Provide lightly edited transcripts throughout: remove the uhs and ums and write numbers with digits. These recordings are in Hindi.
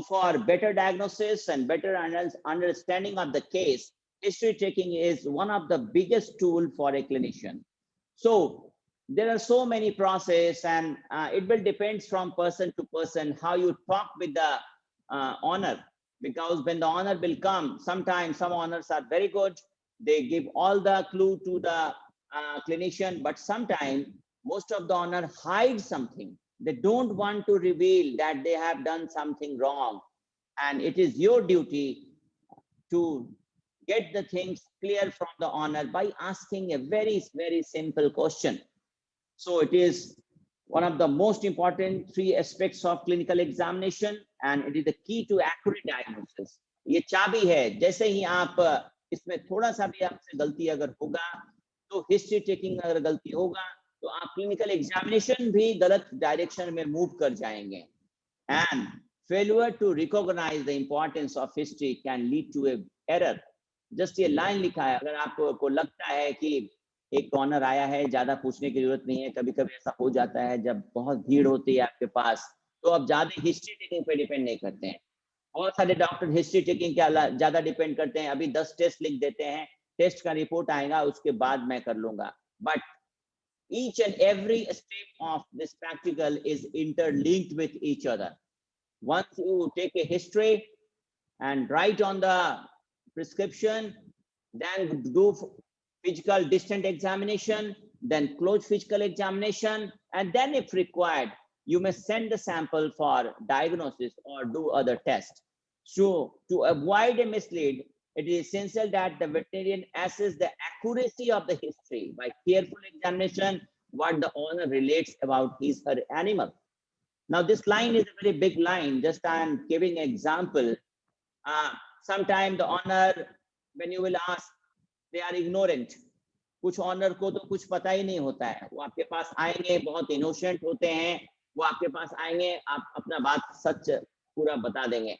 for better diagnosis and better understanding of the case, history taking is one of the biggest tool for a clinician. So there are so many process, and it will depends from person to person how you talk with the owner, because when the owner will come, sometimes some owners are very good, they give all the clue to the clinician, but sometimes most of the owner hide something. They don't want to reveal that they have done something wrong, and it is your duty to get the things clear from the owner by asking a very simple question. So it is one of the most important three aspects of clinical examination, and it is the key to accurate diagnosis. ये चाबी है, जैसे ही आप इसमें थोड़ा सा भी आपसे गलती अगर होगा, तो हिस्ट्री टेकिंग अगर गलती होगा, तो आप क्लिनिकल एग्जामिनेशन भी गलत डायरेक्शन में मूव कर जाएंगे. And failure to recognize the importance of history can lead to a error. Just ये लाइन लिखा है, अगर आपको लगता है कि एक कॉर्नर आया है, ज्यादा पूछने की जरूरत नहीं है, कभी कभी ऐसा हो जाता है जब बहुत भीड़ होती है आपके पास, तो आप ज्यादा हिस्ट्री टेकिंग पे डिपेंड नहीं करते हैं. बहुत सारे डॉक्टर हिस्ट्री टेकिंग के ज्यादा डिपेंड करते हैं, अभी 10 टेस्ट लिख देते हैं, टेस्ट का रिपोर्ट आएगा उसके बाद मैं कर लूंगा. But each and every step of this practical is interlinked with each other. Once you take a history and write on the prescription, then do physical distant examination, then close physical examination, and then if required, you may send the sample for diagnosis or do other tests. So to avoid a mislead, it is essential that the veterinarian assess the accuracy of the history by careful examination what the owner relates about his or her animal. Now this line is a very big line, just I am giving an example. Sometimes the owner, when you will ask, they are ignorant. कुछ ऑनर को तो कुछ पता ही नहीं होता है, वो आपके पास आएंगे, बहुत इनोसेंट होते हैं, वो आपके पास आएंगे, आप अपना बात सच पूरा बता देंगे.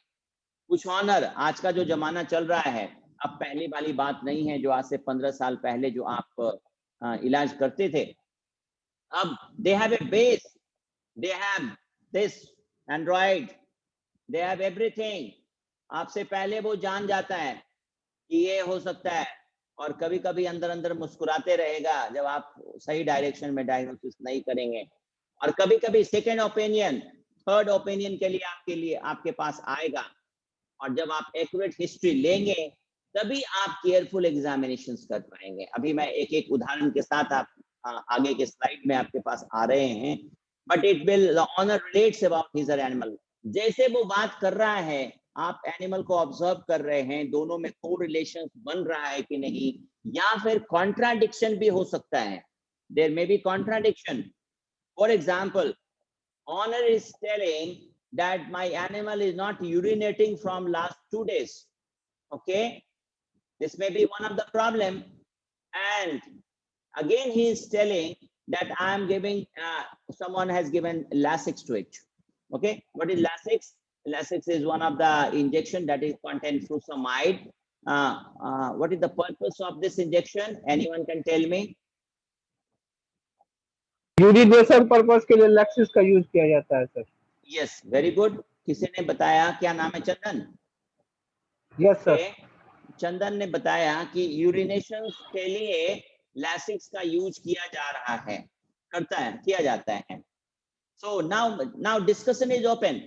कुछ ऑनर, आज का जो जमाना चल रहा है, अब पहली वाली बात नहीं है जो आज से 15 साल पहले जो आप इलाज करते थे. अब they have a base, they have this Android, they have everything. आपसे पहले वो जान जाता है कि ये हो सकता है, और कभी कभी अंदर अंदर मुस्कुराते रहेगा जब आप सही डायरेक्शन में डायग्नोसिस नहीं करेंगे, और कभी कभी सेकेंड ओपिनियन, थर्ड ओपिनियन के लिए आपके पास आएगा. और जब आप एक्यूरेट हिस्ट्री लेंगे तभी आप केयरफुल एग्जामिनेशंस कर पाएंगे. अभी मैं एक एक उदाहरण के साथ आप आगे के स्लाइड में आपके पास आ रहे हैं, but it will the owner relates about his और एनिमल. जैसे वो बात कर रहा है, आप एनिमल को ऑब्जर्व कर रहे हैं, दोनों में को रिलेशन बन रहा है कि नहीं, या फिर कॉन्ट्राडिक्शन भी हो सकता है. There may be contradiction. For example, owner is telling that my animal is not urinating from last 2 days. Okay, this may be one of the problem. And again he is telling that I am giving someone has given Lasix to it. Okay, what is Lasix? Lasix is one of the injection that is contain furosemide. What is the purpose of this injection? Anyone can tell me? Urination purpose के लिए लैक्सिस का यूज किया जाता है सर. Yes, very good. किसी ने बताया, क्या नाम है? चंदन. Yes sir. चंदन ने बताया कि यूरिनेशन के लिए लैसिक्स का यूज किया जा रहा है, किया जाता है. So now discussion is open.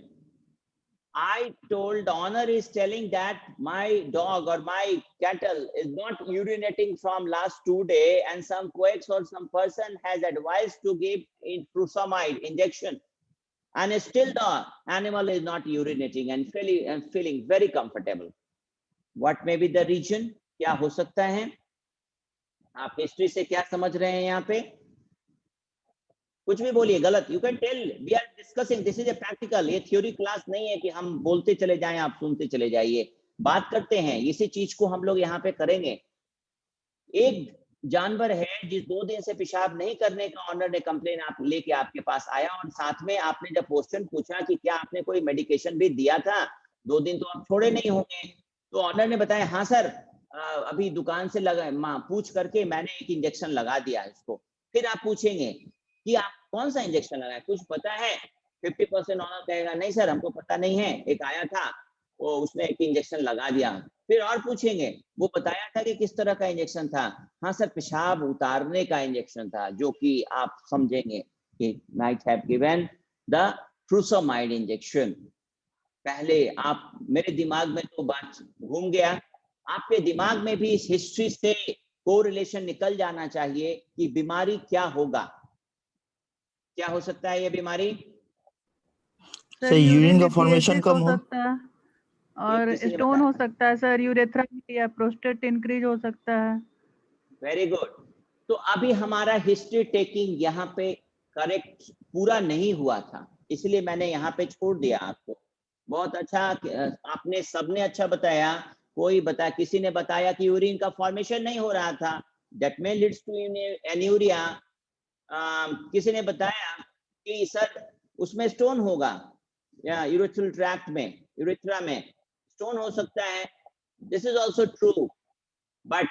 I told the owner is telling that my dog or my cattle is not urinating from last 2 days, and some quacks or some person has advised to give furosemide injection, and still the animal is not urinating and feeling very comfortable. What may be the reason? क्या हो सकता है? आप हिस्ट्री से क्या समझ रहे हैं? यहाँ पे कुछ भी बोलिए, गलत. You can tell. We are discussing. This is a practical. ये थ्योरी क्लास नहीं है कि हम बोलते चले जाएं, आप सुनते चले जाइए. बात करते हैं, इसी चीज को हम लोग यहाँ पे करेंगे. एक जानवर है जिस 2 दिन से पेशाब नहीं करने का ऑनर ने कंप्लेन आप लेके आपके पास आया, और साथ में आपने जब क्वेश्चन पूछा कि क्या आपने कोई मेडिकेशन भी दिया था, 2 दिन तो आप छोड़े नहीं होंगे, तो ऑनर ने बताया हाँ सर, अभी दुकान से पूछ करके मैंने एक इंजेक्शन लगा दिया इसको. फिर आप पूछेंगे कि आप कौन सा इंजेक्शन लगाए, कुछ पता है? 50% ऑनर कहेगा नहीं सर हमको पता नहीं है, एक आया था वो उसने एक इंजेक्शन लगा दिया। फिर और पूछेंगे वो बताया था कि किस तरह का इंजेक्शन था, हाँ सर पेशाब उतारने का इंजेक्शन था, जो कि आप समझेंगे कि might have given the furosemide injection. पहले आप, मेरे दिमाग में तो बात घूम गया, आपके दिमाग में भी इस हिस्ट्री से कोरिलेशन निकल जाना चाहिए कि बीमारी क्या होगा, क्या हो सकता है ये बीमारी। सर यूरिन का फॉर्मेशन कम हो सकता है और किसी ने स्टोन हो बताया? सकता है सर, यूरेथ्रा या प्रोस्टेट इंक्रीज हो सकता है। Very good. तो अभी हमारा हिस्ट्री टेकिंग यहाँ पे करेक्ट पूरा नहीं हुआ था, इसलिए मैंने यहाँ पे छोड़ दिया आपको। बहुत अच्छा, आपने सबने अच्छा बताया। कोई बताया, किसी ने बताया कि यूरिन का फॉर्मेशन नहीं हो रहा था, that may leads to anuria. किसी ने बताया कि सर उसमें स्टोन होगा, या यूरेथ्रल ट्रैक्ट में, यूरेथ्रा में स्टोन हो सकता है। This is also true, but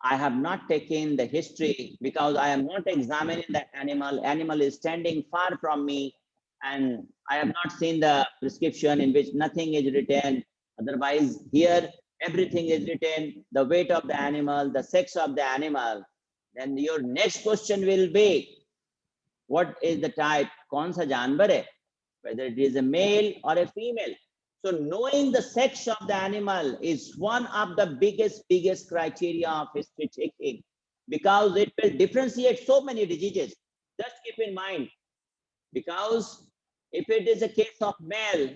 I have not taken the history because I am not examining the animal. Animal is standing far from me, and I have not seen the prescription in which nothing is written. Otherwise, here everything is written: the weight of the animal, the sex of the animal. Then your next question will be, what is the type? कौन सा जानवर है? Whether it is a male or a female. So knowing the sex of the animal is one of the biggest criteria of history taking, because it will differentiate so many diseases. Just keep in mind, because if it is a case of male,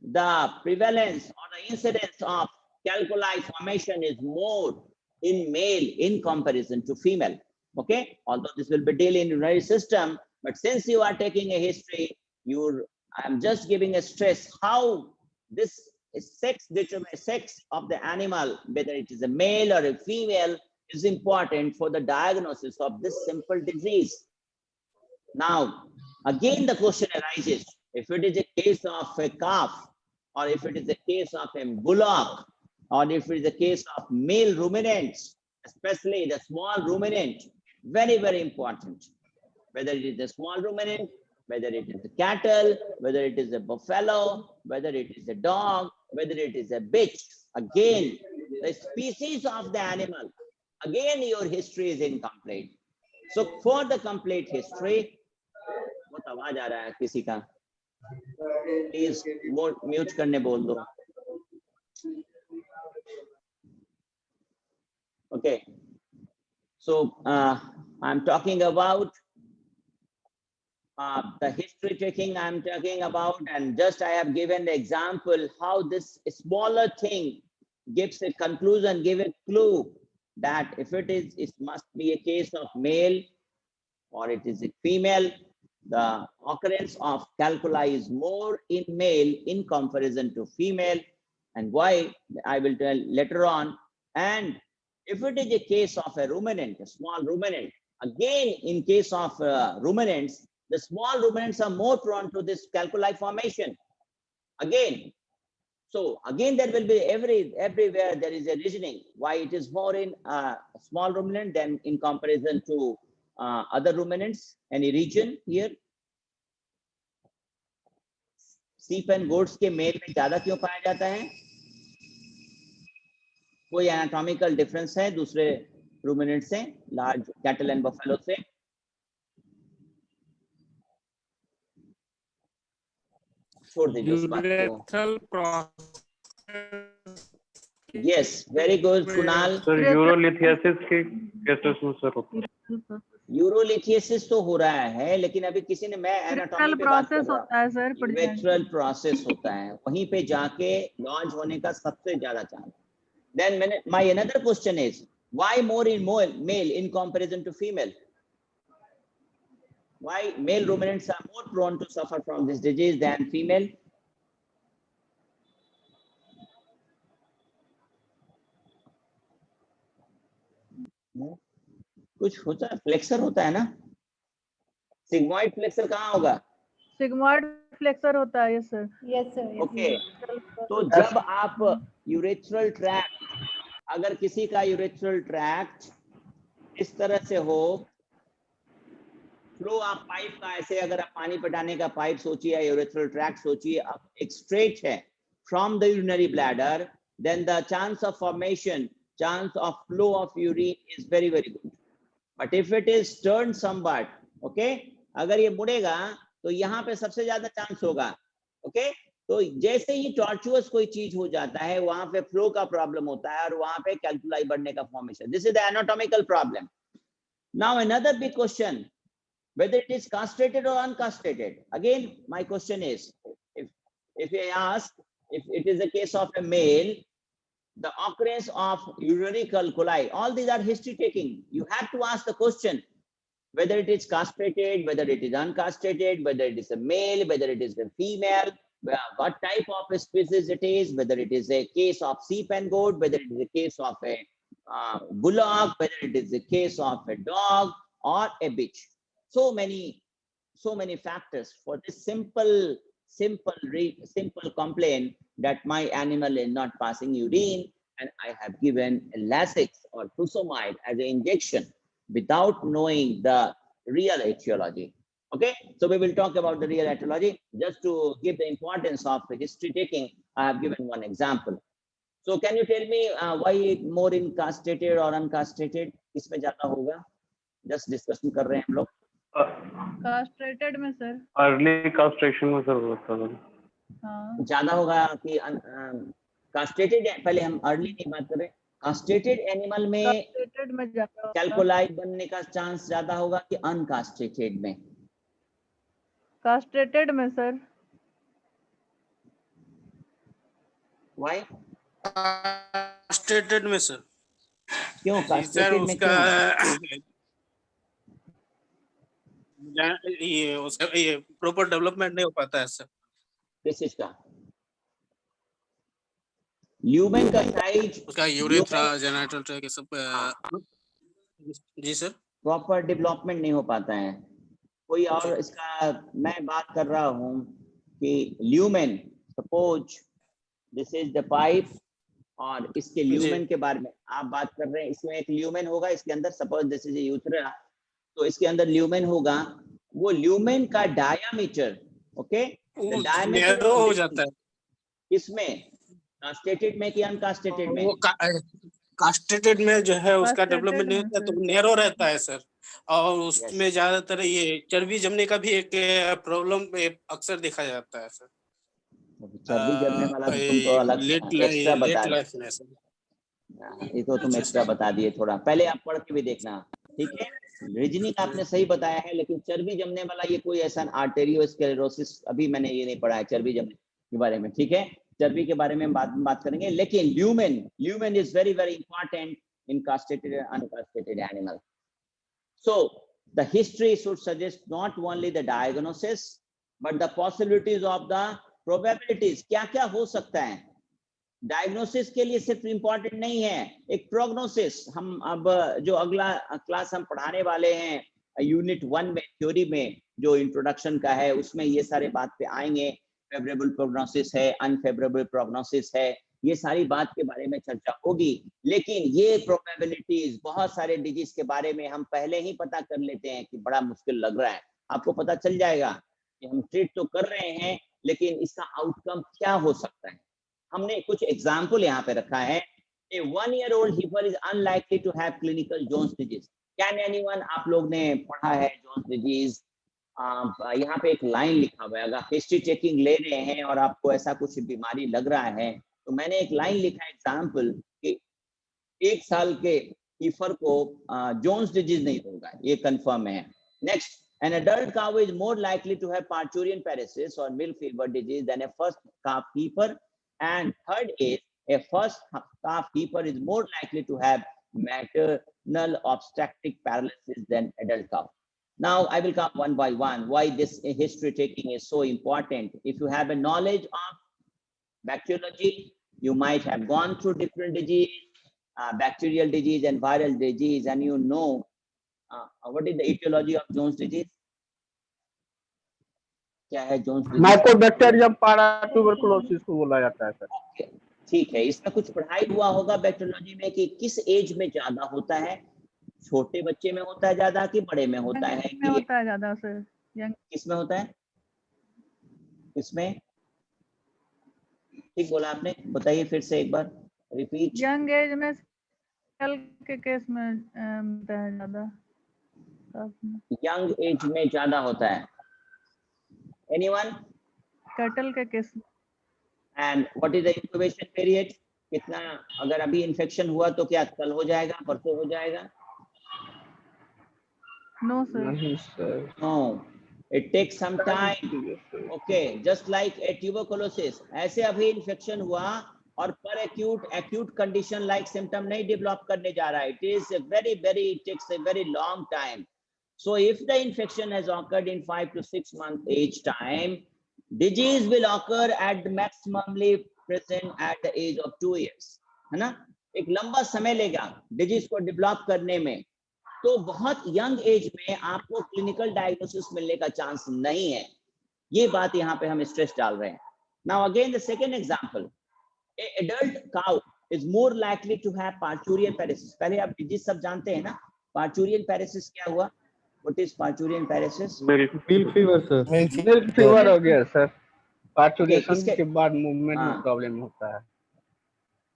the prevalence or the incidence of calculi formation is more in male in comparison to female. Okay, although this will be daily in urinary system, but since you are taking a history, I'm just giving a stress how this sex of the animal, whether it is a male or a female, is important for the diagnosis of this simple disease. Now, again the question arises, if it is a case of a calf, or if it is a case of a bullock, or if it is a case of male ruminants, especially the small ruminant, very important, whether it is a small ruminant, whether it is a cattle, whether it is a buffalo, whether it is a dog, whether it is a bitch. Again, the species of the animal, again your history is incomplete. So for the complete history, बहुत आवाज आ रहा है किसी का, प्लीज म्यूट करने बोल दो। Okay, so I'm talking about the history taking I'm talking about, and just I have given the example how this smaller thing gives a conclusion, give a clue that if it is, it must be a case of male or it is a female. The occurrence of calculi is more in male in comparison to female, and why I will tell later on. And if it is a case of a ruminant, a small ruminant, again in case of ruminants, the small ruminants are more prone to this calculi formation. Again, so again there will be everywhere there is a reasoning why it is more in small ruminant than in comparison to other ruminants. Any region here? Sheep and goats के मेल में ज्यादा क्यों पाया जाता है? कोई एनाटॉमिकल डिफरेंस है दूसरे रूमिनेंट से, लार्ज कैटल एंड बफेलो से? छोड़ दीजिए उस बात को। Yes, very good Kunal. Sir urolithiasis के केसेस में सर होता है। यूरोलिथियासिस तो हो रहा है, लेकिन अभी किसी ने, मैं एनाटॉमी पे बात कर रहा हूं। होता है सर, यूरेथ्रल प्रोसेस होता है, वहीं पे जाके लॉन्च होने का सबसे ज्यादा chance. Then my another question is, why more in male in comparison to female? Why male ruminants are more prone to suffer from this disease than female? कुछ होता है, फ्लेक्सर होता है ना? सिग्मॉइड फ्लेक्सर कहाँ होगा? सिग्मॉइड फ्लेक्सर होता है, yes sir. Yes sir. Okay, तो जब आप यूरेथ्रल ट्रैक्ट, अगर किसी का यूरेथ्रल ट्रैक्ट इस तरह से हो, फ्लो आप पाइप का, ऐसे अगर आप पानी पटाने का पाइप सोचिए, यूरेथ्रल ट्रैक्ट सोचिए, अब एक स्ट्रेट है from the urinary bladder, then the chance of formation, chance of flow of urine is very good. But if it is turned somewhat, okay, अगर ये मुड़ेगा तो यहाँ पे सबसे ज्यादा चांस होगा, okay? तो जैसे ही टॉर्चुअस कोई चीज हो जाता है वहां पे फ्लो का प्रॉब्लम होता है और वहां पे कैल्कुलाई बढ़ने का formation. This is the anatomical problem. Now another big question, whether it is castrated or uncastrated. Again, my question is, if I ask, if it is a case of a male, the occurrence of urinary calculi, all these are history taking. You have to ask the question, whether it is castrated, whether it is uncastrated, whether it is a male, whether it is a female, what type of a species it is, whether it is a case of sheep and goat, whether it is a case of a bullock, whether it is a case of a dog or a bitch. So many factors for this simple complaint that my animal is not passing urine and I have given a Lasix or furosemide as an injection without knowing the real etiology. Okay, so we will talk about the real etiology. Just to give the importance of history taking, I have given one example. So can you tell me why more in castrated or uncastrated? इसमें ज्यादा होगा? Just discussion कर रहे हैं हम लोग. कास्ट्रेटेड में सर. अर्ली कास्ट्रेशन में सर होता है. हाँ. ज्यादा होगा कि कास्ट्रेटेड. पहले हम अर्ली की बात करें. कास्ट्रेटेड एनिमल में कास्ट्रेटेड में ज्यादा कैल्कुलाई बनने का चांस ज्यादा होगा कि अनकास्ट्रेटेड में? कास्ट्रेटेड में सर. व्हाई? कास्ट्रेटेड में सर. क्यों सर कास्ट्रेटेड में? उसका क्यों? ये प्रॉपर डेवलपमेंट नहीं हो पाता है सर. किस चीज का? ल्यूमेन का साइज, उसका यूरेथ्रा, जेनिटल ट्रैक्ट, ये सब. जी सर. प्रॉपर डेवलपमेंट नहीं हो पाता है. कोई और इसका मैं बात कर रहा हूं कि lumen, suppose this is the pipe और इसके ल्यूमेन के बारे में आप बात कर रहे हैं. इसमें एक ल्यूमेन होगा, इसके अंदर सपोज दिस इज यूथरा, तो इसके अंदर ल्यूमेन होगा. वो ल्यूमेन का डायामीटर, ओके, नैरो हो जाता है. इसमें कास्ट्रेटेड में कि अनकास्ट्रेटेड में? वो कास्ट्रेटेड में जो है उसका Castrated डेवलपमेंट नहीं में होता, तो सर. नैरो रहता है सर. और उसमें ज्यादातर ये चर्बी जमने का भी एक प्रॉब्लम अक्सर देखा जाता है सर. चर्बी जमने वाला तो तुम तो अलग एक्स्ट्रा बता लेट दिए. सर. ये तो तुम एक्स्ट्रा बता दिए थोड़ा. पहले आप पढ़ के भी देखना, ठीक है? रीजनिंग आपने सही बताया है, लेकिन चर्बी जमने वाला ये कोई ऐसा आर्टेरियोस्क्लेरोसिस अभी मैंने ये नहीं पढ़ा है चर्बी जमने के बारे में. ठीक है, चर्बी के बारे में बात करेंगे. लेकिन lumen is very important in castrated and uncastrated animal. So the history should suggest not only the diagnosis but the possibilities of the probabilities. क्या क्या हो सकता है? डायग्नोसिस के लिए सिर्फ इंपॉर्टेंट नहीं है, एक प्रोग्नोसिस. हम अब जो अगला क्लास हम पढ़ाने वाले हैं यूनिट 1 में, थ्योरी में जो इंट्रोडक्शन का है, उसमें ये सारे बात पे आएंगे. फेवरेबल प्रोग्नोसिस है, अनफेवरेबल प्रोग्नोसिस है, ये सारी बात के बारे में चर्चा होगी. लेकिन ये प्रोबेबिलिटीज, बहुत सारे डिजीज के बारे में हम पहले ही पता कर लेते हैं कि बड़ा मुश्किल लग रहा है. आपको पता चल जाएगा कि हम ट्रीट तो कर रहे हैं, लेकिन इसका आउटकम क्या हो सकता है. हमने कुछ एग्जाम्पल यहाँ पे रखा है. A 1-year-old heifer is unlikely to have clinical Jones disease. Can anyone, आप लोग ने पढ़ा है Jones disease? यहाँ पे एक लाइन लिखा हुआ है. अगर हिस्ट्री चेकिंग ले रहे हैं और आपको ऐसा कुछ बीमारी लग रहा है, तो मैंने एक लाइन लिखा एग्जाम्पल कि 1 साल के हीफर को जोन्स डिजीज नहीं होगा, ये कंफर्म है. Next, an adult cow is more likely to have parturian paresis or milk fever disease than a first calf heifer, and third is a first calf heifer is more likely to have maternal obstetric paralysis than adult cow. Now I will come one by one why this history taking is so important. If you have a knowledge of bacteriology, you might have gone through different disease, bacterial disease and viral disease, and you know what is the etiology of Jones disease? क्या है Jones disease? माइकोबैक्टीरियम पारा ट्यूबरकुलोसिस को बोला जाता है सर. ठीक है, इसमें कुछ पढ़ाई हुआ होगा बैक्टीरियोलॉजी में कि किस एज में ज्यादा होता है. छोटे बच्चे में होता है ज्यादा कि बड़े में होता है? में होता है ज्यादा सर, यंग किस में होता है? किसमें? ठीक बोला आपने, बताइए फिर से एक बार, रिपीट। यंग एज में कल के केस में होता है ज्यादा। यंग एज में ज्यादा होता है। एनीवन? कटल के केस में। And what is the incubation period? कितना, अगर अभी इन्फेक्शन हुआ तो क्या कल हो जाएगा, परसों हो जाएगा? नो सर, नहीं sir, no, it takes some time. Okay, just like a tuberculosis, ऐसे अभी इन्फेक्शन हुआ और पर एक्यूट कंडीशन लाइक सिम्टम नहीं डेवलप करने जा रहा है, it is very it takes a very long time. So if the infection has occurred in 5 to 6 month age time, disease will occur at the maximally present at the age of 2 years, है ना? एक लंबा समय लेगा डिजीज को डेवलप करने में, तो बहुत यंग एज में आपको क्लिनिकल डायग्नोसिस मिलने का चांस नहीं है. ये बात यहाँ पे हम स्ट्रेस डाल रहे हैं. Now again the second example, a adult cow is more likely to have parturient paresis. पहले आप डिजीज सब जानते हैं ना, पार्चुरियन पैरासिस क्या हुआ? What is parturian paralysis? Milk fever sir. Milk fever हो गया सर, पार्चुरेशन इसके- के बाद मूवमेंट में हाँ। प्रॉब्लम होता है।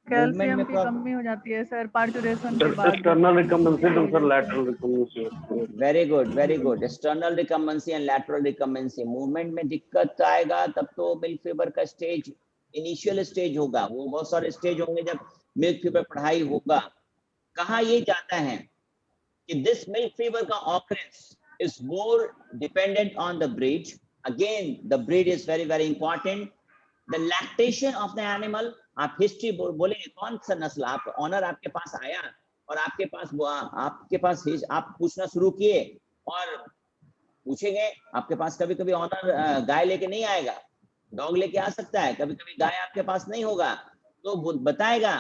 कैल्शियम की problem. कमी हो जाती है सर पार्चुरेशन के बाद। External recumbency sir, lateral recumbency. Very good. External recumbency and lateral recumbency, movement में दिक्कत आएगा तब तो मिल्क फीवर का स्टेज इनिशियल स्टेज होगा. वो बहुत सारे स्टेज होंगे जब मिल्क फीवर पढ़ाई होगा. कहा ये जाता है कि दिस मिल्क फीवर का occurrence is more dependent on the breed. Again the breed is very important. The lactation of the animal. आप हिस्ट्री बोलेंगे कौन सा नस्ल, आप ऑनर आपके पास आया और आपके पास आप पूछना शुरू किए और पूछेंगे, आपके पास कभी कभी ऑनर गाय लेके नहीं आएगा, डॉग लेके आ सकता है, कभी कभी गाय आपके पास नहीं होगा, तो वो बताएगा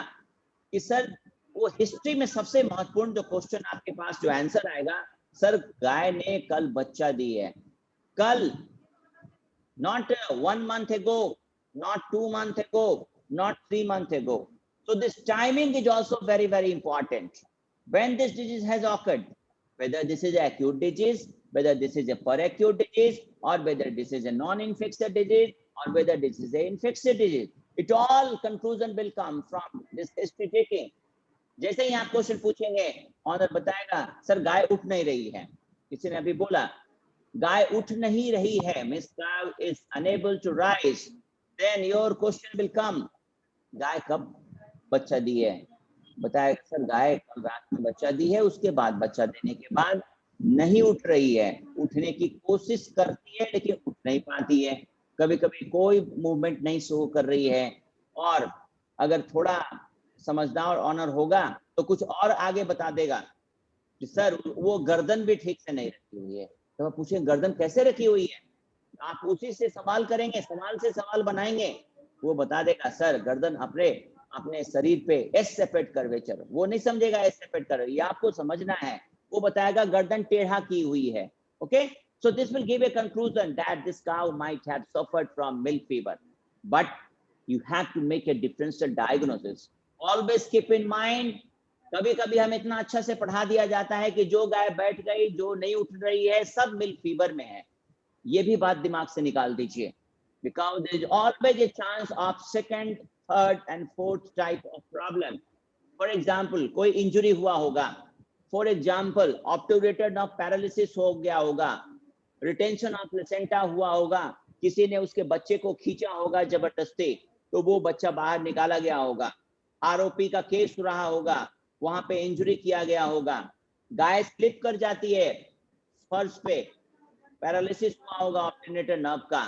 कि सर वो हिस्ट्री में सबसे महत्वपूर्ण जो क्वेश्चन आपके पास जो आंसर आएगा, सर गाय ने कल बच्चा दी है, कल, not 1 month ago, not 2 months ago, not 3 months ago. So this timing is also very important. When this disease has occurred, whether this is acute disease, whether this is a per-acute disease, or whether this is a non-infectious disease, or whether this is a infectious disease, it all conclusion will come from this history taking. जैसे ही आप क्वेश्चन पूछेंगे, ऑनर बताएगा सर गाय उठ नहीं रही है, किसी ने अभी बोला गाय उठ नहीं रही है, Miss Cow is unable to rise, then your question will come, गाय कब बच्चा दी है? बताएगा सर गाय कल रात में बच्चा दी है, उसके बाद बच्चा देने के बाद नहीं उठ रही है, उठने की कोशिश करती है लेकिन उठ नहीं पाती है, कभी कभी कोई मूवमेंट नहीं शो कर रही है, और अगर थोड़ा समझदार ऑनर होगा तो कुछ और आगे बता देगा कि सर वो गर्दन भी ठीक से नहीं रखी हुई है. तो आप पूछें गर्दन कैसे रखी हुई है, आप उसी से सवाल करेंगे, सवाल से सवाल बनाएंगे, वो बता देगा सर गर्दन अपने शरीर पे एस सेपेट कर्वेचर, वो नहीं समझेगा एस सेपेट कर्वेचर, ये आपको समझना है, वो बताएगा गर्दन टेढ़ा की हुई है. Okay, so this will give a conclusion that this cow might have suffered from milk fever, but you have to make a differential diagnosis. Always keep in mind, कभी कभी हम इतना अच्छा से पढ़ा दिया जाता है कि जो गाय बैठ गई, जो नहीं उठ रही है, सब मिल्क फीवर में है. ये भी बात दिमाग से निकाल दीजिए, because there is always a chance of second, third and fourth type of problem. For example, कोई इंजुरी हुआ होगा, for example obturated nerve paralysis हो गया होगा, रिटेंशन ऑफ प्लेसेंटा हुआ होगा, किसी ने उसके बच्चे को खींचा होगा जबरदस्ती, तो वो बच्चा बाहर निकाला गया होगा, आरओपी का केस रहा होगा, वहां पे इंजुरी किया गया होगा, गाय स्लिप कर जाती है फर्श पे, पैरालिसिस हुआ होगा ऑप्टिनेटेड नर्व का.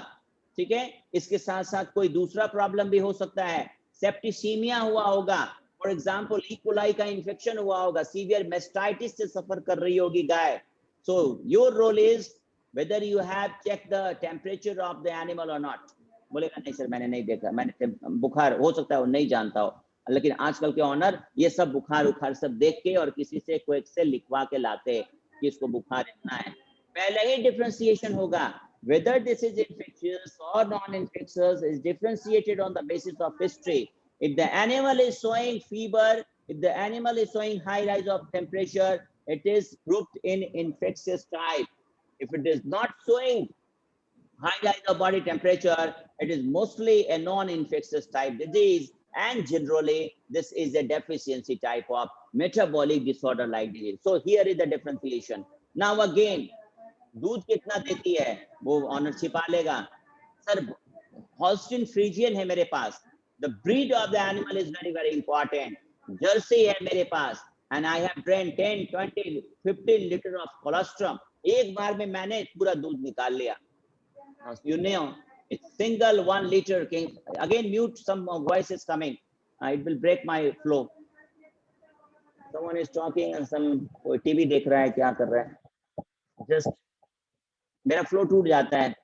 ठीक है, इसके साथ साथ कोई दूसरा प्रॉब्लम भी हो सकता है, सेप्टिसीमिया हुआ होगा, फॉर एग्जांपल इकोलाई का इन्फेक्शन हुआ होगा, सीवियर मेस्टाइटिस से सफर कर रही होगी गाय. So your role is whether you have checked the temperature of the animal or not. बोलेगा नहीं सर मैंने नहीं देखा, मैंने बुखार हो सकता है वो नहीं जानता हो, लेकिन आजकल के ऑनर ये सब बुखार उखार सब देख के और किसी से कोई से लिखवा के लाते कि इसको बुखार इतना है. पहले ही डिफरेंशिएशन होगा, whether this is infectious or non-infectious is differentiated on the basis of history. If the animal is showing fever, if the animal is showing high rise of temperature, it is grouped in infectious type. If it is not showing high rise of body temperature, it is mostly a non-infectious type disease, and generally this is a deficiency type of metabolic disorder like disease. So here is the differentiation. Now again, दूध कितना देती है वो ऑनर छिपा लेगा सर. हॉल्स्टीन फ्रीजियन है मेरे पास. The breed of the animal is very, very important. Jersey है मेरे पास, and I have drained 10, 20, 15 liter of colostrum. एक बार में मैंने पूरा दूध निकाल लिया. You know, it's single 1 liter. Again, mute, some voices coming. It will break my flow. Someone is talking and some TV देख रहा है, क्या कर रहा है? Just मेरा flow टूट जाता है.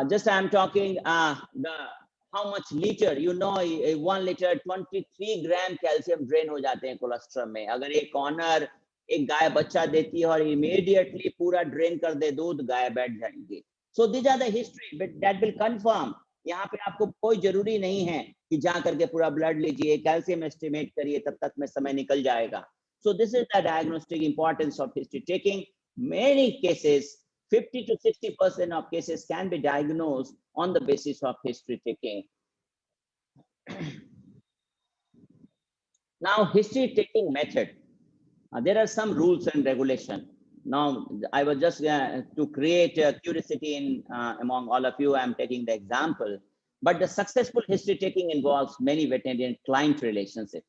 Just I am talking how much liter, you know, 1 liter 23 gram calcium drain हो जाते हैं कोलेस्ट्रॉल में. अगर एक ऑनर एक गाय बच्चा देती है और इमीडिएटली पूरा ड्रेन कर दे दूध, गाय बैठ जाएंगी. So these are the history, but that will confirm. यहाँ पे आपको कोई जरूरी नहीं है कि जा करके पूरा ब्लड लीजिए, कैल्शियम एस्टिमेट करिए, तब तक में समय निकल जाएगा. So this is the diagnostic importance of history taking. Many cases, 50 to 60% of cases can be diagnosed on the basis of history taking. Now, history taking method. There are some rules and regulations. Now, I was just to create a curiosity in among all of you, I'm taking the example. But the successful history taking involves many veterinarian client relationships.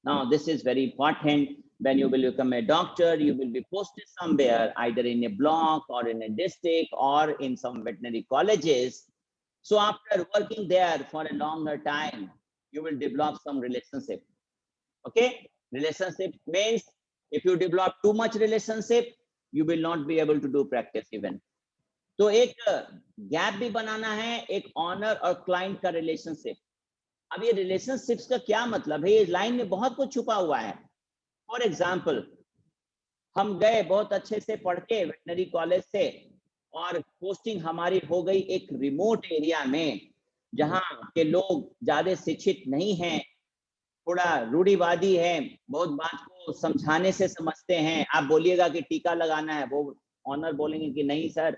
Now, this is very important. When you will become a doctor, you will be posted somewhere, either in a block or in a district or in some veterinary colleges. So after working there for a longer time, you will develop some relationship. Okay? Relationship means if you develop too much relationship, you will not be able to do practice even. तो एक गैप भी बनाना है, एक ऑनर और क्लाइंट का रिलेशनशिप. अब ये रिलेशनशिप्स का क्या मतलब है? इस लाइन में बहुत कुछ छुपा हुआ है. फॉर एग्जाम्पल, हम गए बहुत अच्छे से पढ़ के वेटनरी कॉलेज से, और पोस्टिंग हमारी हो गई एक रिमोट एरिया में जहां के लोग ज्यादा शिक्षित नहीं हैं, थोड़ा रूढ़िवादी है, बहुत बात को समझाने से समझते हैं. आप बोलिएगा कि टीका लगाना है, वो ऑनर बोलेंगे कि नहीं सर,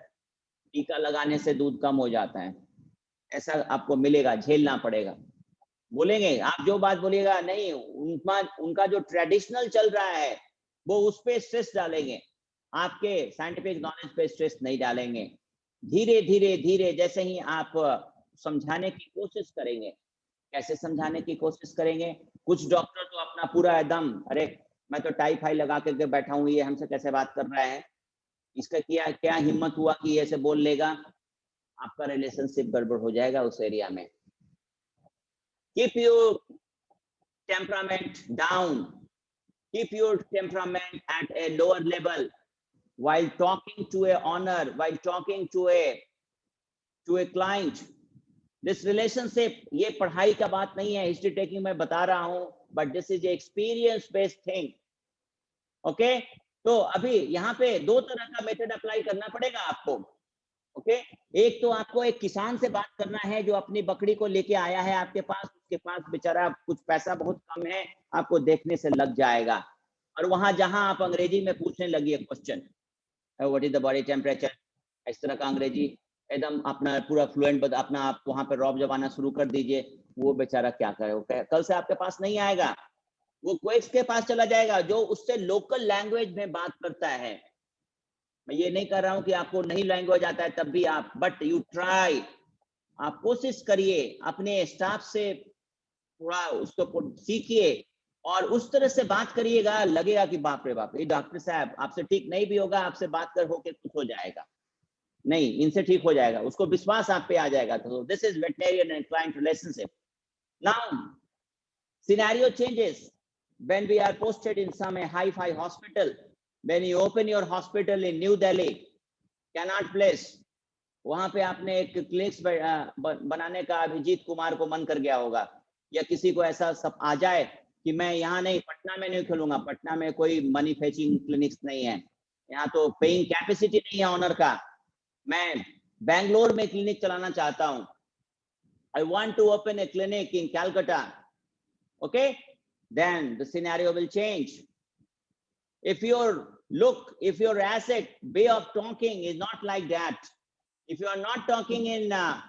टीका लगाने से दूध कम हो जाता है. ऐसा आपको मिलेगा, झेलना पड़ेगा. बोलेंगे आप जो बात बोलिएगा, नहीं उनका जो ट्रेडिशनल चल रहा है वो उस पे स्ट्रेस डालेंगे, आपके साइंटिफिक नॉलेज पे स्ट्रेस नहीं डालेंगे. धीरे धीरे धीरे जैसे ही आप समझाने की कोशिश करेंगे. कैसे समझाने की कोशिश करेंगे? कुछ डॉक्टर तो अपना पूरा एकदम, अरे मैं तो टाई फाई लगा के बैठा हूँ, ये हमसे कैसे बात कर रहा है, इसका क्या हिम्मत हुआ कि ये ऐसे बोल लेगा. आपका रिलेशनशिप गड़बड़ हो जाएगा उस एरिया में. Keep your temperament down. Keep your temperament at a lower level while talking to a owner, while talking to a client. This relationship, ये पढ़ाई का बात नहीं है, हिस्ट्री टेकिंग में बता रहा हूं, but this is experience based thing. Okay? तो अभी यहाँ पे दो तरह का मेथड अप्लाई करना पड़ेगा आपको. ओके, एक तो आपको एक किसान से बात करना है जो अपनी बकरी को लेके आया है आपके पास. उसके पास बेचारा कुछ पैसा बहुत कम है, आपको देखने से लग जाएगा. और वहां जहां आप अंग्रेजी में पूछने लगी question, what is the body temperature, इस तरह का अंग्रेजी एकदम अपना पूरा फ्लुएंट अपना आप वहां पे रॉब जमाना शुरू कर दीजिए. वो बेचारा क्या करे, कल से आपके पास नहीं आएगा, वो क्वेक्स के पास चला जाएगा जो उससे लोकल लैंग्वेज में बात करता है. मैं ये नहीं कर रहा हूं कि आपको नहीं लैंग्वेज आता है तब भी आप, बट यू ट्राई, आप कोशिश करिए, अपने स्टाफ से थोड़ा उसको सीखिए और उस तरह से बात करिएगा. लगेगा कि बाप रे बाप, ये डॉक्टर साहब आपसे ठीक नहीं भी होगा, आपसे बात कर होके कुछ हो जाएगा, नहीं इनसे ठीक हो जाएगा, उसको विश्वास आप पे आ जाएगा. तो this is veterinarian and client relationship. Now scenario changes when we are posted in some hi-fi hospital. When you open your hospital in New Delhi, Connaught Place, वहां पे आपने एक क्लिनिक्स बनाने का अभिजीत कुमार को मन कर गया होगा, या किसी को ऐसा सब आ जाए कि मैं यहाँ नहीं, पटना में नहीं खोलूंगा, पटना में कोई मनी फेचिंग क्लिनिक्स नहीं है, यहाँ तो पेइंग कैपेसिटी नहीं है ऑनर का, मैं बैंगलोर में क्लिनिक चलाना चाहता हूँ. I want to open a clinic in Calcutta. Okay? Then the scenario will change. If your look, if your asset way of talking is not like that, if you are not talking in a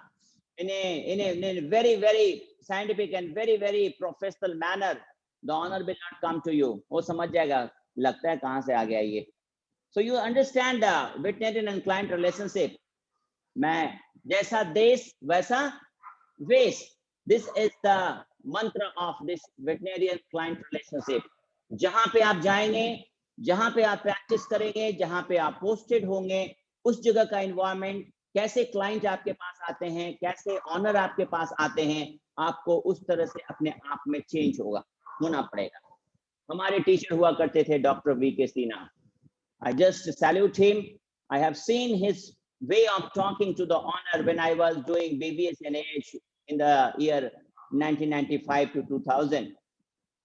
very scientific and very professional manner, the honor will not come to you. वो समझ जाएगा, लगता है कहाँ से आ गया ये. So you understand the veterinarian and client relationship. मैं जैसा देश वैसा वेश. This is the mantra of this veterinarian client relationship. जहाँ पे आप जाएंगे, जहाँ पे आप प्रैक्टिस करेंगे, जहाँ पे आप पोस्टेड होंगे, उस जगह का एनवायरनमेंट, कैसे क्लाइंट आपके पास आते हैं, कैसे ऑनर आपके पास आते हैं, आपको उस तरह से अपने आप में चेंज होना पड़ेगा. हमारे टीचर हुआ करते थे doctor VK. Sinha. I just salute him. I have seen his way of talking to the honor when I was doing BVC and AH in the year 1995 to 2000.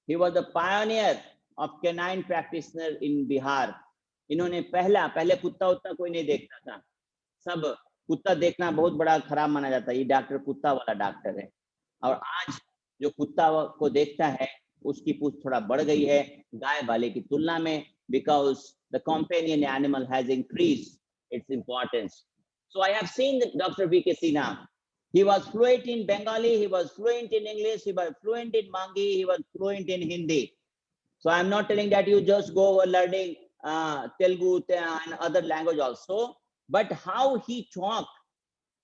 He was the pioneer of canine practitioner in Bihar. इन्होंने पहले कुत्ता उतना कोई नहीं देखता था. सब कुत्ता देखना बहुत बड़ा खराब माना जाता है. ये डॉक्टर कुत्ता वाला डॉक्टर है. और आज जो कुत्ता को देखता है उसकी पूछ थोड़ा बढ़ गई है गाय वाले की तुलना में, because the companion animal has increased its importance. So I have seen Dr. V.K. Sinha. He was fluent in Bengali, he was fluent in English, he was fluent in Mangi, he was fluent in Hindi. So I'm not telling that you just go learning Telugu and other language also, but how he talk,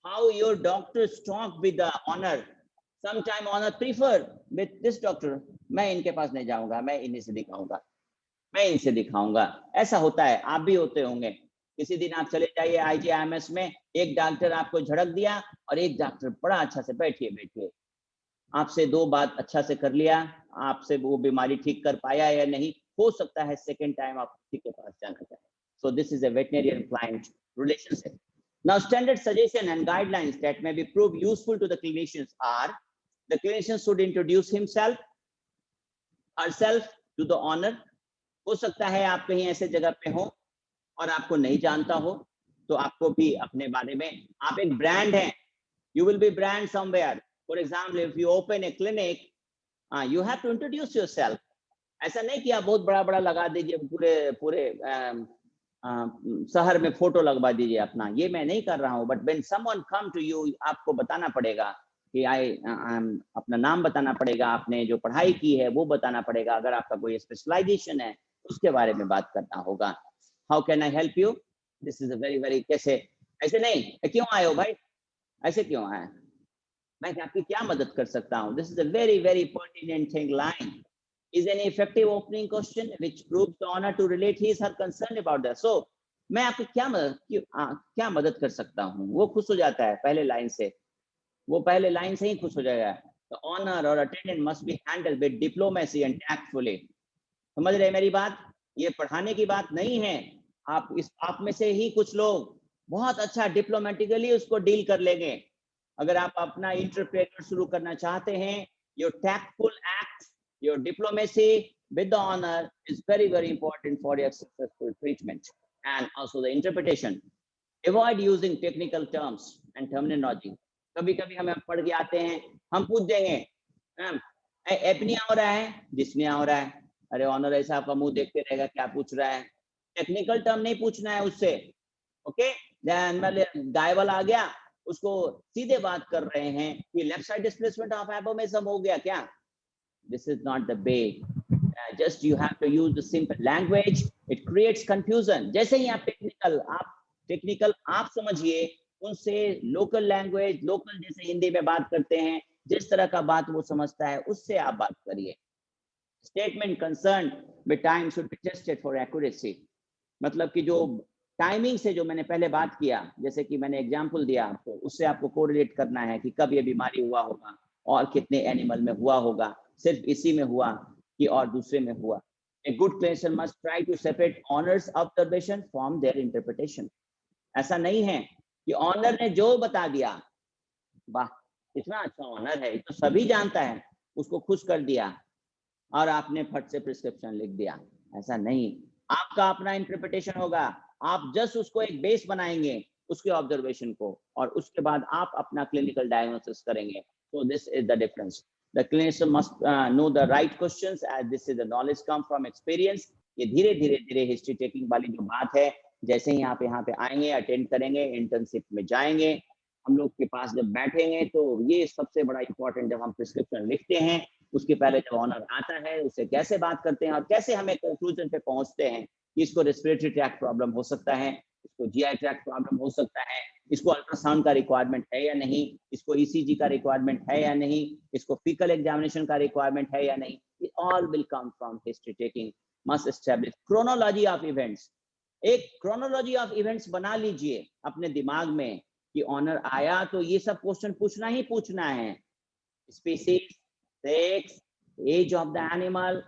how your doctors talk with the honor. Sometime honor prefer with this doctor, मैं इनके पास नहीं जाऊंगा, मैं इन्हीं से दिखाऊंगा, मैं इनसे दिखाऊंगा. ऐसा होता है, आप भी होते होंगे. किसी दिन आप चले जाइए IGIMS में, एक डॉक्टर आपको झड़क दिया और एक डॉक्टर बड़ा अच्छा से बैठिए आपसे दो बात अच्छा से कर लिया, आपसे वो बीमारी ठीक कर पाया या नहीं, हो सकता है सेकंड टाइम आप किसी के पास जाना चाहें. So this is a veterinarian client relationship. Now standard suggestion and guidelines that may be proved useful to the clinicians are: the clinician should introduce himself, herself to the owner. हो सकता है आप कहीं ऐसे जगह पे हो और आपको नहीं जानता हो, तो आपको भी अपने बारे में, आप एक ब्रांड हैं, you will be brand somewhere. For example, if you open a clinic, you have to introduce yourself. ऐसा नहीं कि आप बहुत बड़ा लगा दीजिए, पूरे शहर में फोटो लगवा दीजिए अपना, ये मैं नहीं कर रहा हूँ. But when someone come to you, आपको बताना पड़ेगा कि अपना नाम बताना पड़ेगा, आपने जो पढ़ाई की है वो बताना पड़ेगा, अगर आपका कोई स्पेशलाइजेशन है उसके बारे में बात करना होगा. How can I help you? This is a very कैसे, ऐसे नहीं, क्यों आए हो भाई, ऐसे क्यों आए, मैं आपकी क्या मदद कर सकता हूँ. This is a very pertinent thing line. Is an effective opening question which proves the owner to relate his her concern about that. So मैं आपकी क्या मदद कर सकता हूँ, वो खुश हो जाता है पहले लाइन से, वो पहले लाइन से ही खुश हो जाएगा. The honor or attendant must be handled with diplomacy and tactfully. समझ रहे मेरी बात, ये पढ़ाने की बात नहीं है. आप में से ही कुछ लोग बहुत अच्छा डिप्लोमेटिकली उसको डील कर लेंगे. अगर आप अपना इंटरप्रेटर शुरू करना चाहते हैं, your tactful act, your diplomacy with the honor is very important for your successful treatment. And also the interpretation. Avoid using technical terms and terminology. कभी हमें पढ़ के आते हैं, हम पूछ देंगे एपनिया हो रहा है, डिस्निया हो रहा है, अरे ऑनर ऐसा आपका मुंह देखते रहेगा, क्या पूछ रहा है. टेक्निकल टर्म नहीं पूछना है उससे. ओके, गाय वाला आ गया, उसको सीधे बात कर रहे हैं कि लेफ्ट साइड डिस्प्लेसमेंट ऑफ एपोमेसम हो गया क्या. This is not the way. Just you have to use the simple language. It creates confusion. जैसे ही आप टेक्निकल आप समझिए, उनसे लोकल लैंग्वेज, लोकल जैसे हिंदी में बात करते हैं, जिस तरह का बात वो समझता है उससे आप बात करिए. Statement concern with time should be tested for accuracy. मतलब कि जो टाइमिंग से जो मैंने पहले बात किया, जैसे कि मैंने एग्जांपल दिया आपको, उससे आपको कोरिलेट करना है कि कब ये बीमारी हुआ होगा और कितने एनिमल में हुआ होगा, सिर्फ इसी में हुआ कि और दूसरे में हुआ. A good clinician must try to separate owner's observation from their interpretation. ऐसा नहीं है कि ऑनर ने जो बता दिया, वाह इतना अच्छा ऑनर है, तो सभी जानता है, उसको खुश कर दिया और आपने फट से प्रिस्क्रिप्शन लिख दिया. ऐसा नहीं, आपका अपना इंटरप्रिटेशन होगा. आप जस्ट उसको एक बेस बनाएंगे उसके ऑब्जर्वेशन को, और उसके बाद आप अपना क्लिनिकल डायग्नोसिस करेंगे. So this is the difference. The clinician must know the right questions, as this is the knowledge come from experience. ये धीरे धीरे हिस्ट्री टेकिंग वाली जो बात है, जैसे ही आप यहाँ पे आएंगे, अटेंड करेंगे, इंटर्नशिप में जाएंगे, हम लोग के पास जब बैठेंगे तो ये सबसे बड़ा इंपॉर्टेंट, जब हम प्रिस्क्रिप्शन लिखते हैं उसके पहले जब ऑनर आता है उससे कैसे बात करते हैं और कैसे हमें कंक्लूजन पे पहुंचते हैं कि इसको रेस्पिरेटरी ट्रैक्ट प्रॉब्लम हो सकता है, इसको जीआई ट्रैक्ट प्रॉब्लम हो सकता है, इसको अल्ट्रासाउंड का रिक्वायरमेंट है या नहीं, इसको ईसीजी का रिक्वायरमेंट है या नहीं, इसको फीकल एग्जामिनेशन का रिक्वायरमेंट है या नहीं, it all will come from history taking. Must establish chronology of events. एक क्रोनोलॉजी ऑफ इवेंट्स बना लीजिए अपने दिमाग में कि ऑनर आया तो ये सब क्वेश्चन पूछना ही पूछना है, species, sex, age of the animal,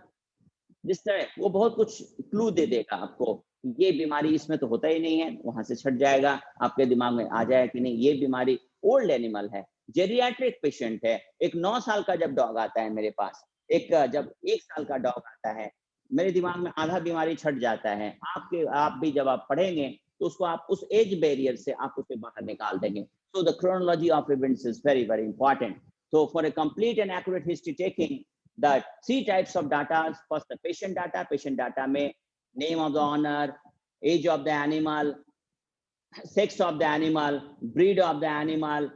जिस तरह वो बहुत कुछ क्लू दे देगा आपको, ये बीमारी इसमें तो होता ही नहीं है, वहां से छट जाएगा, आपके दिमाग में आ जाएगा कि नहीं ये बीमारी ओल्ड एनिमल है, जेरियाट्रिक पेशेंट है। एक 9 साल का जब डॉग आता है मेरे पास, एक जब 1 साल का डॉग आता है, मेरे दिमाग में आधा बीमारी छट जाता है। आप भी जब आप पढ़ेंगे तो उसको आप उस एज बैरियर से आप उसे बाहर निकाल देंगे। So the chronology of events is very, very important. So for a complete and accurate history taking, the 3 types of data. First, the patient data. Patient data में name of the owner, age of the animal, sex of the animal, breed of the animal,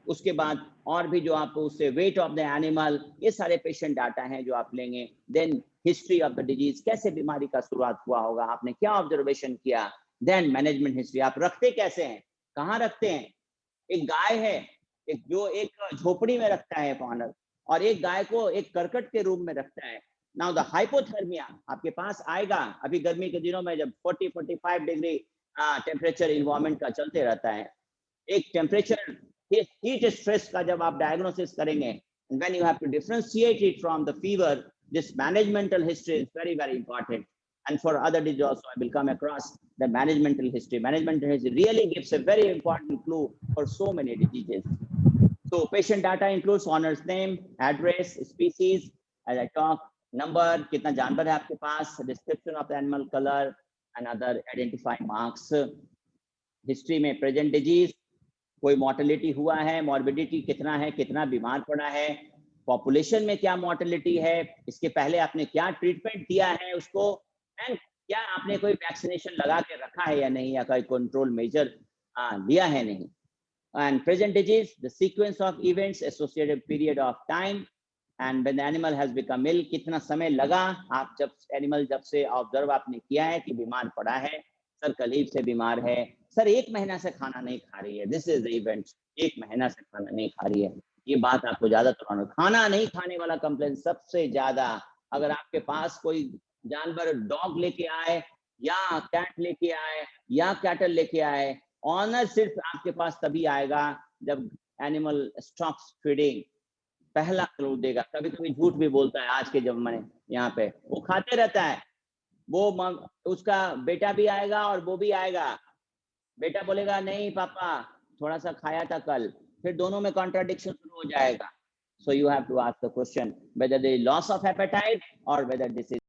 उसके बाद और भी जो आप उससे वेट ऑफ द एनिमल, ये सारे पेशेंट डाटा हैं जो आप लेंगे। Then history of the disease, कैसे बीमारी का शुरुआत हुआ होगा, आपने क्या ऑब्जर्वेशन किया। देन मैनेजमेंट हिस्ट्री, आप रखते कैसे हैं, कहाँ रखते हैं। एक गाय है, एक जो एक झोपड़ी में रखता है ऑनर, और एक गाय को एक करकट के रूम में रखता है। नाउ द हाइपोथर्मिया आपके पास आएगा, अभी गर्मी के दिनों में जब 40-45 डिग्री टेम्परेचर इन्वायरमेंट का चलते रहता है, एक टेम्परेचर हीट स्ट्रेस का जब आप डायग्नोसिस करेंगे, when you have to differentiate it from the fever, this managemental history is very, very important. And for other diseases also, I will come across the managemental history. Managemental history really gives a very important clue for so many diseases. So patient data includes owner's name, address, species, as I talk, number, कितना जानवर है आपके पास, description of the animal, color, and other identifying marks. History में present disease, कोई मोर्टेलिटी हुआ है, मॉर्बिडिटी कितना है, कितना बीमार पड़ा है, पॉपुलेशन में क्या मोर्टेलिटी है, इसके पहले आपने क्या ट्रीटमेंट दिया है उसको, एंड क्या आपने कोई वैक्सीनेशन लगा के रखा है या नहीं, या कोई कंट्रोल मेजर लिया है नहीं। And present disease, the sequence of events, associated period of time, and when the animal has become ill, कितना समय लगा, आप जब एनिमल जब से ऑब्जर्व आपने किया है कि बीमार पड़ा है, सर कलीब से बीमार है, सर 1 महीना से खाना नहीं खा रही है, दिस इज द इवेंट, 1 महीना से खाना नहीं खा रही है, ये बात आपको ज्यादातर खाना नहीं खाने वाला कंप्लेंट सबसे ज्यादा। अगर आपके पास कोई जानवर डॉग लेके आए या कैट लेके आए या कैटल लेके आए, ऑनर सिर्फ आपके पास तभी आएगा जब एनिमल स्टॉप्स फीडिंग, पहला क्लू देगा। कभी कभी झूठ भी बोलता है, आज के जमाने यहाँ पे वो खाते रहता है, वो उसका बेटा भी आएगा और वो भी आएगा, बेटा बोलेगा नहीं पापा थोड़ा सा खाया था कल, फिर दोनों में कॉन्ट्राडिक्शन शुरू हो जाएगा। So you have to ask the question whether there is loss of appetite or whether this is